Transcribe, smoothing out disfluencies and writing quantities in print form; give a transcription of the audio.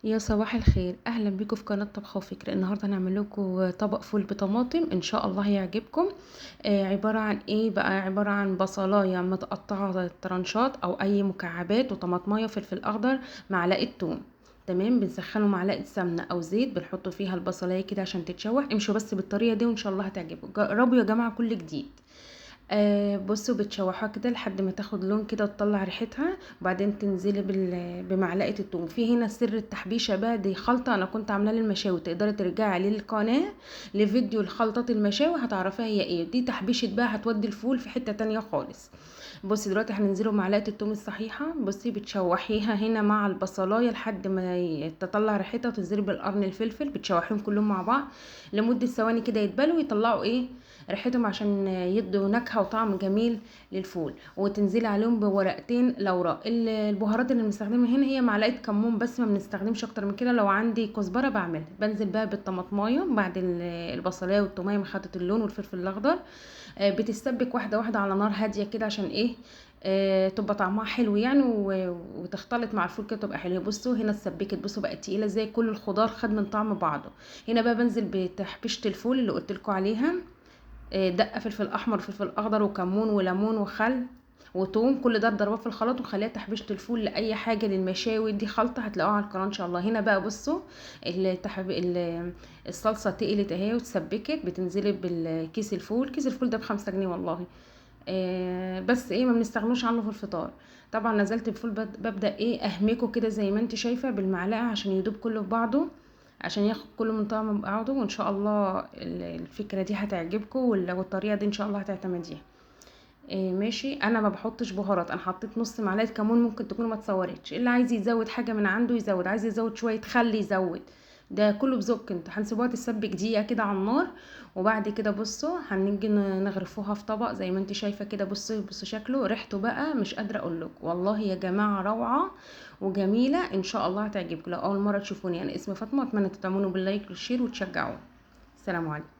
يا صباح الخير، اهلا بيكم في قناه طبخه وفكره. النهارده هنعمل لكم طبق فول بطماطم ان شاء الله هيعجبكم. عباره عن ايه بقى؟ عباره عن بصلايه متقطعه طرنشات او اي مكعبات، وطماطمايه وفلفل اخضر، معلقه توم. تمام. بنسخنوا معلقه سمنه او زيت، بنحطوا فيها البصلايه كده عشان تتشوح. امشوا بس بالطريقه دي وان شاء الله هتعجبكم. جربوا يا جماعه كل جديد. بصوا، بتشوحوها كده لحد ما تاخد لون كده وتطلع ريحتها، وبعدين تنزلي بمعلقه الثوم. في هنا سر التحبيشه بقى، دي خلطه انا كنت عاملاها للمشاوي، تقدري ترجعي للقناه لفيديو لخلطات المشاوي هتعرفيها هي ايه. دي تحبيشه بقى هتودي الفول في حته تانية خالص. بصي دلوقتي هننزله معلقه الثوم الصحيحه. بصي بتشوحيها هنا مع البصلايه لحد ما تطلع ريحتها، وتنزلي بالقرن الفلفل، بتشوحيهم كلهم مع بعض لمده ثواني كده يتبلوا ويطلعوا ايه ريحتهم، عشان يدوا نكهه وطعم جميل للفول. وتنزلي عليهم بورقتين لورا. البهارات اللي بنستخدمها هنا هي معلقه كمون بس، ما بنستخدمش اكتر من كده. لو عندي كزبره بعملها. بنزل بقى بالطماطمايه بعد البصلايه والطماطم ما خدت اللون، والفلفل الاخضر. بتتسبك واحده واحده على نار هاديه كده، عشان ايه؟ تبقى طعمها حلو يعني، وتختلط مع الفول كده تبقى حلوه. بصوا هنا اتسبكت، بصوا بقت تقيله ازاي، كل الخضار خد من طعم بعضه. هنا بقى بنزل بتحبيشه الفول اللي قلت لكم عليها. دقه فلفل احمر وفلفل اخضر وكمون وليمون وخل وتوم، كل ده ضربات في الخلاط. وخليها تحبيشه الفول لاي حاجه للمشاوي، دي خلطه هتلاقوها على القناه ان شاء الله. هنا بقى بصوا الصلصه تقلت اهي واتسبكت. بتنزلي بالكيس الفول. كيس الفول ده ب5 جنيه والله. بس ايه، ما بنستغنوش عنه في الفطار. طبعا نزلت الفول ببدا ايه اهمكه كده زي ما انت شايفه بالمعلقه، عشان يدوب كله في بعضه، عشان ياخد كله من طعم بعضه. وان شاء الله الفكره دي هتعجبكم، والطريقه دي ان شاء الله هتعتمديها. ماشي. انا ما بحطش بهارات، انا حطيت نص معلقه كمون، ممكن تكون ما اتصورتش. اللي عايز يزود حاجه من عنده يزود، عايز يزود شويه خل يزود. ده كله بذوق انت. هنسيبوها تتسبك دقيقه كده على النار، وبعد كده بصوا هنيجي نغرفوها في طبق زي ما انت شايفه كده. بصوا بصوا شكله، ريحته بقى مش قادره اقول لك والله يا جماعه روعه وجميله. ان شاء الله هتعجبكم. لو اول مره تشوفوني، انا اسمي فاطمه، اتمنى تدعموني باللايك والشير وتشجعوني. السلام عليكم.